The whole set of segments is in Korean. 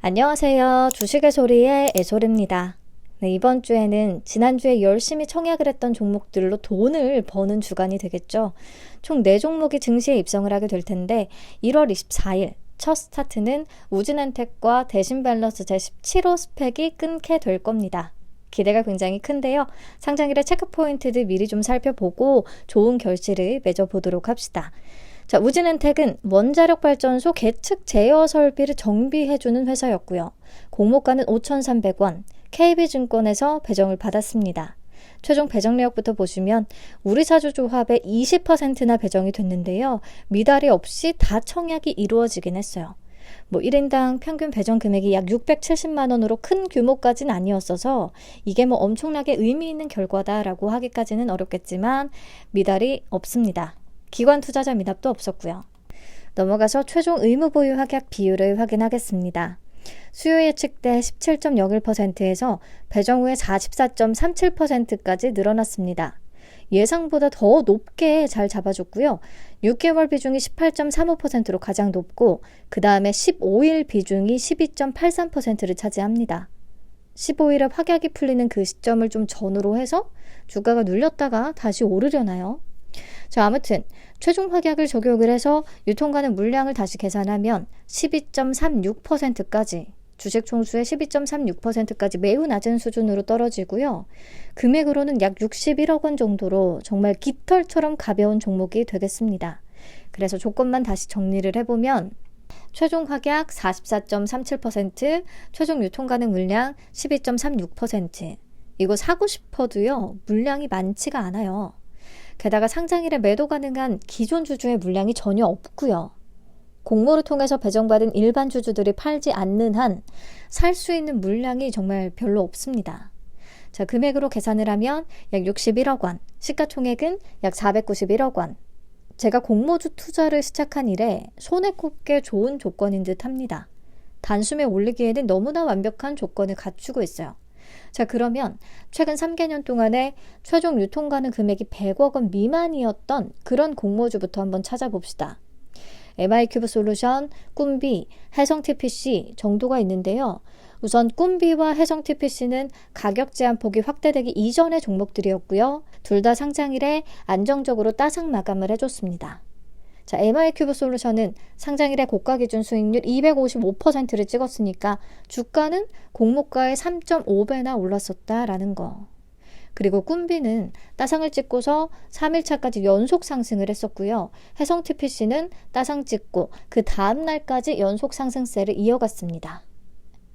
안녕하세요. 주식의 소리의 애솔입니다. 네, 이번 주에는 지난주에 열심히 청약을 했던 종목들로 돈을 버는 주간이 되겠죠. 총 4종목이 증시에 입성을 하게 될 텐데 1월 24일 첫 스타트는 우진엔텍과 대신밸런스 제17호 스펙이 끊게 될 겁니다. 기대가 굉장히 큰데요. 상장일의 체크포인트들 미리 좀 살펴보고 좋은 결실을 맺어보도록 합시다. 자, 우진엔텍은 원자력 발전소 계측 제어 설비를 정비해주는 회사였고요. 공모가는 5,300원, KB증권에서 배정을 받았습니다. 최종 배정 내역부터 보시면 우리사주조합의 20%나 배정이 됐는데요. 미달이 없이 다 청약이 이루어지긴 했어요. 1인당 평균 배정 금액이 약 670만 원으로 큰 규모까지는 아니었어서 이게 엄청나게 의미 있는 결과다라고 하기까지는 어렵겠지만 미달이 없습니다. 기관 투자자 미납도 없었고요. 넘어가서 최종 의무보유 확약 비율을 확인하겠습니다. 수요 예측대 17.01%에서 배정 후에 44.37%까지 늘어났습니다. 예상보다 더 높게 잘 잡아줬고요. 6개월 비중이 18.35%로 가장 높고 그 다음에 15일 비중이 12.83%를 차지합니다. 15일에 확약이 풀리는 그 시점을 좀 전후로 해서 주가가 눌렸다가 다시 오르려나요? 자, 아무튼 최종 확약을 적용을 해서 유통가능 물량을 다시 계산하면 12.36%까지 주식 총수의 12.36%까지 매우 낮은 수준으로 떨어지고요. 금액으로는 약 61억 원 정도로 정말 깃털처럼 가벼운 종목이 되겠습니다. 그래서 조건만 다시 정리를 해보면 최종 확약 44.37%, 최종 유통가능 물량 12.36%. 이거 사고 싶어도요, 물량이 많지가 않아요. 게다가 상장일에 매도 가능한 기존 주주의 물량이 전혀 없고요. 공모를 통해서 배정받은 일반 주주들이 팔지 않는 한 살 수 있는 물량이 정말 별로 없습니다. 자, 금액으로 계산을 하면 약 61억 원, 시가총액은 약 491억 원. 제가 공모주 투자를 시작한 이래 손에 꼽게 좋은 조건인 듯 합니다. 단숨에 올리기에는 너무나 완벽한 조건을 갖추고 있어요. 자, 그러면 최근 3개년 동안에 최종 유통 가능 금액이 100억 원 미만이었던 그런 공모주부터 한번 찾아봅시다. MI큐브 솔루션, 꿈비, 해성TPC 정도가 있는데요. 우선 꿈비와 해성TPC는 가격 제한 폭이 확대되기 이전의 종목들이었고요. 둘 다 상장일에 안정적으로 따상 마감을 해줬습니다. 자, MI큐브 솔루션은 상장일에 고가 기준 수익률 255%를 찍었으니까 주가는 공모가의 3.5배나 올랐었다라는 거. 그리고 꿈비는 따상을 찍고서 3일차까지 연속 상승을 했었고요. 해성TPC는 따상 찍고 그 다음 날까지 연속 상승세를 이어갔습니다.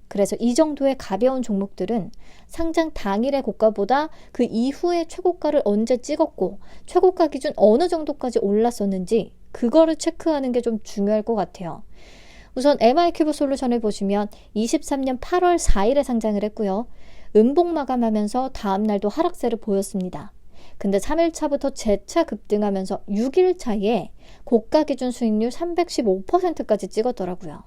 그래서 이 정도의 가벼운 종목들은 상장 당일의 고가보다 그 이후에 최고가를 언제 찍었고 최고가 기준 어느 정도까지 올랐었는지 그거를 체크하는 게 좀 중요할 것 같아요. 우선 MI큐브 솔루션을 보시면 23년 8월 4일에 상장을 했고요. 음봉 마감하면서 다음 날도 하락세를 보였습니다. 근데 3일차부터 재차 급등하면서 6일차에 고가 기준 수익률 315%까지 찍었더라고요.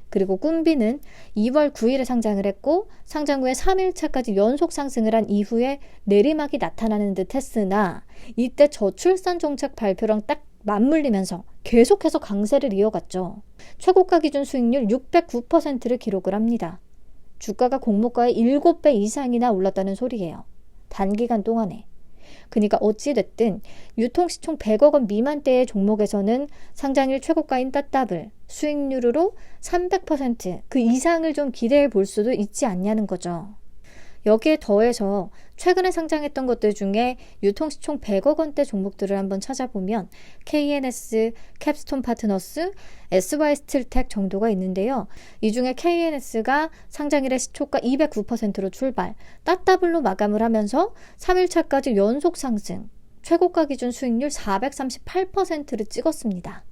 그리고 꿈비는 2월 9일에 상장을 했고 상장 후에 3일차까지 연속 상승을 한 이후에 내리막이 나타나는 듯 했으나 이때 저출산 정책 발표랑 딱 맞물리면서 계속해서 강세를 이어갔죠. 최고가 기준 수익률 609%를 기록을 합니다. 주가가 공모가의 7배 이상이나 올랐다는 소리예요. 단기간 동안에. 그러니까 어찌됐든 유통시총 100억 원 미만대의 종목에서는 상장일 최고가인 따따블 수익률으로 300% 그 이상을 좀 기대해 볼 수도 있지 않냐는 거죠. 여기에 더해서 최근에 상장했던 것들 중에 유통시총 100억 원대 종목들을 한번 찾아보면 KNS, 캡스톤 파트너스, SY스틸텍 정도가 있는데요. 이 중에 KNS가 상장일에 시초가 209%로 출발, 따따블로 마감을 하면서 3일차까지 연속 상승, 최고가 기준 수익률 438%를 찍었습니다.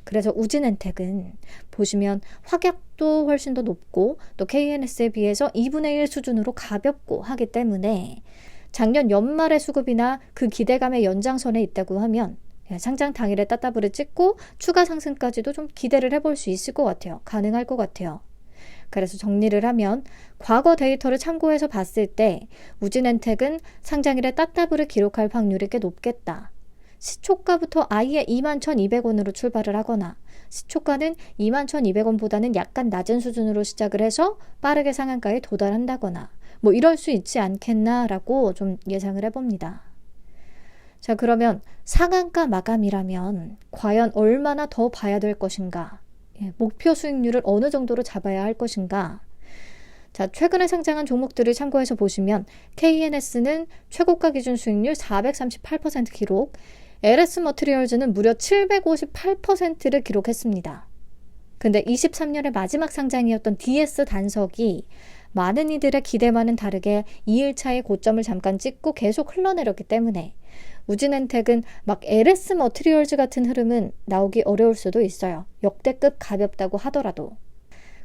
그래서 우진엔텍은 보시면 확약도 훨씬 더 높고 또 KNS에 비해서 2분의 1 수준으로 가볍고 하기 때문에 작년 연말의 수급이나 그 기대감의 연장선에 있다고 하면 상장 당일에 따따블을 찍고 추가 상승까지도 좀 기대를 해볼 수 있을 것 같아요. 가능할 것 같아요. 그래서 정리를 하면 과거 데이터를 참고해서 봤을 때 우진엔텍은 상장일에 따따블을 기록할 확률이 꽤 높겠다. 시초가부터 아예 21,200원으로 출발을 하거나 시초가는 21,200원보다는 약간 낮은 수준으로 시작을 해서 빠르게 상한가에 도달한다거나 뭐 이럴 수 있지 않겠나라고 좀 예상을 해봅니다. 자, 그러면 상한가 마감이라면 과연 얼마나 더 봐야 될 것인가? 목표 수익률을 어느 정도로 잡아야 할 것인가? 자, 최근에 상장한 종목들을 참고해서 보시면 KNS는 최고가 기준 수익률 438% 기록, LS 머티리얼즈는 무려 758%를 기록했습니다. 근데 23년의 마지막 상장이었던 DS 단석이 많은 이들의 기대와는 다르게 2일차의 고점을 잠깐 찍고 계속 흘러내렸기 때문에 우진엔텍은 막 LS 머티리얼즈 같은 흐름은 나오기 어려울 수도 있어요. 역대급 가볍다고 하더라도.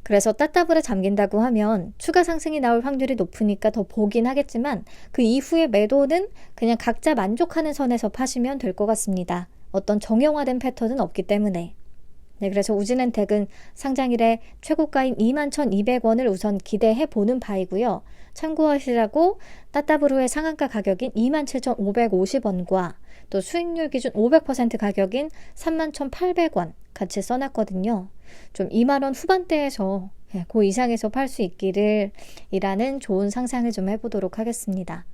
그래서 따따블에 잠긴다고 하면 추가 상승이 나올 확률이 높으니까 더 보긴 하겠지만 그 이후의 매도는 그냥 각자 만족하는 선에서 파시면 될 것 같습니다. 어떤 정형화된 패턴은 없기 때문에. 네, 그래서 우진엔텍은 상장일에 최고가인 21,200원을 우선 기대해 보는 바이고요. 참고하시라고 따따블후의 상한가 가격인 27,550원과 또 수익률 기준 500% 가격인 31,800원 같이 써놨거든요. 좀 2만원 후반대에서 그 이상에서 팔 수 있기를 이라는 좋은 상상을 좀 해보도록 하겠습니다.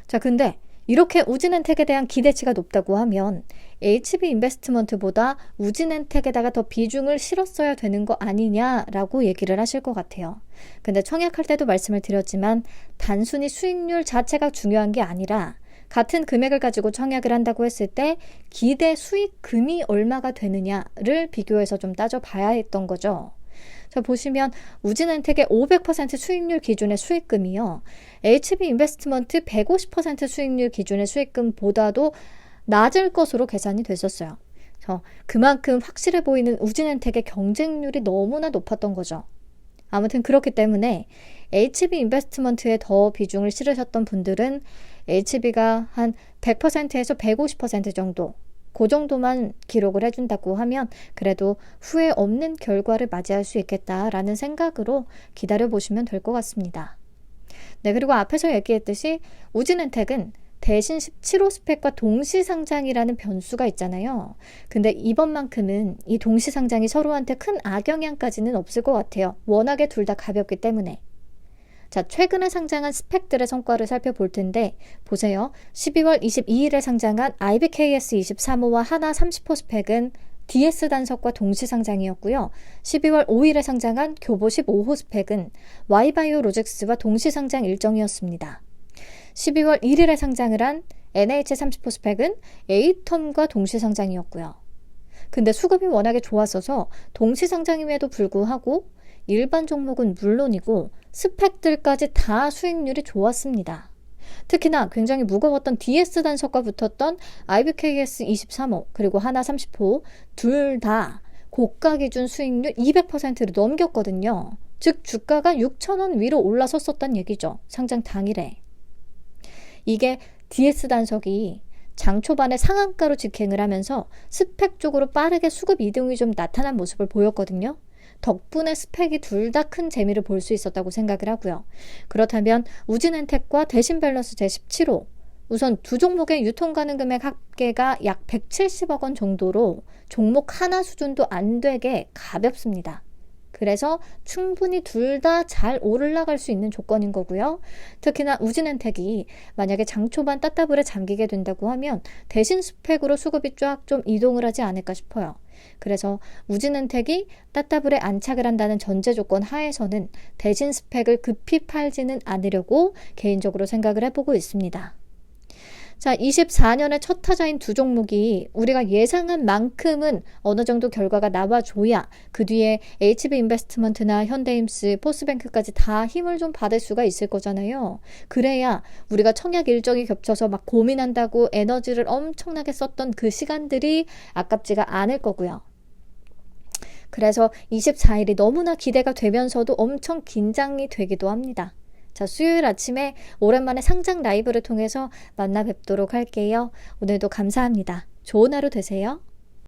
자, 근데 이렇게 우진엔텍에 대한 기대치가 높다고 하면 HB 인베스트먼트보다 우진엔텍에다가 더 비중을 실었어야 되는 거 아니냐라고 얘기를 하실 것 같아요. 근데 청약할 때도 말씀을 드렸지만 단순히 수익률 자체가 중요한 게 아니라 같은 금액을 가지고 청약을 한다고 했을 때 기대 수익금이 얼마가 되느냐를 비교해서 좀 따져봐야 했던 거죠. 자, 보시면 우진엔텍의 500% 수익률 기준의 수익금이요. HB 인베스트먼트 150% 수익률 기준의 수익금보다도 낮을 것으로 계산이 됐었어요. 그만큼 확실해 보이는 우진엔텍의 경쟁률이 너무나 높았던 거죠. 아무튼 그렇기 때문에 HB 인베스트먼트에 더 비중을 실으셨던 분들은 HB가 한 100%에서 150% 정도 그 정도만 기록을 해준다고 하면 그래도 후회 없는 결과를 맞이할 수 있겠다라는 생각으로 기다려보시면 될 것 같습니다. 네, 그리고 앞에서 얘기했듯이 우진엔텍은 대신 17호 스펙과 동시상장이라는 변수가 있잖아요. 근데 이번만큼은 이 동시상장이 서로한테 큰 악영향까지는 없을 것 같아요. 워낙에 둘 다 가볍기 때문에. 자, 최근에 상장한 스펙들의 성과를 살펴볼 텐데 보세요. 12월 22일에 상장한 IBKS 23호와 하나 30호 스펙은 DS 단석과 동시 상장이었고요. 12월 5일에 상장한 교보 15호 스펙은 Y바이오 로직스와 동시 상장 일정이었습니다. 12월 1일에 상장을 한 NH 30호 스펙은 에이텀과 동시 상장이었고요. 근데 수급이 워낙에 좋았어서 동시 상장임에도 불구하고 일반 종목은 물론이고 스펙들까지 다 수익률이 좋았습니다. 특히나 굉장히 무거웠던 DS 단석과 붙었던 IBKS 23호 그리고 하나 30호 둘 다 고가 기준 수익률 200%를 넘겼거든요. 즉 주가가 6,000원 위로 올라섰었단 얘기죠. 상장 당일에. 이게 DS 단석이 장 초반에 상한가로 직행을 하면서 스펙 쪽으로 빠르게 수급 이동이 좀 나타난 모습을 보였거든요. 덕분에 스펙이 둘 다 큰 재미를 볼 수 있었다고 생각을 하고요. 그렇다면 우진엔텍과 대신 밸런스 제17호 우선 두 종목의 유통 가능 금액 합계가 약 170억 원 정도로 종목 하나 수준도 안 되게 가볍습니다. 그래서 충분히 둘 다 잘 올라갈 수 있는 조건인 거고요. 특히나 우진엔텍이 만약에 장 초반 따따블에 잠기게 된다고 하면 대신 스펙으로 수급이 쫙 좀 이동을 하지 않을까 싶어요. 그래서 우진엔텍이 따따블에 안착을 한다는 전제 조건 하에서는 대신 스펙을 급히 팔지는 않으려고 개인적으로 생각을 해보고 있습니다. 자, 24년의 첫 타자인 두 종목이 우리가 예상한 만큼은 어느 정도 결과가 나와줘야 그 뒤에 HB 인베스트먼트나 현대임스, 포스뱅크까지 다 힘을 좀 받을 수가 있을 거잖아요. 그래야 우리가 청약 일정이 겹쳐서 막 고민한다고 에너지를 엄청나게 썼던 그 시간들이 아깝지가 않을 거고요. 그래서 24일이 너무나 기대가 되면서도 엄청 긴장이 되기도 합니다. 자, 수요일 아침에 오랜만에 상장 라이브를 통해서 만나 뵙도록 할게요. 오늘도 감사합니다. 좋은 하루 되세요.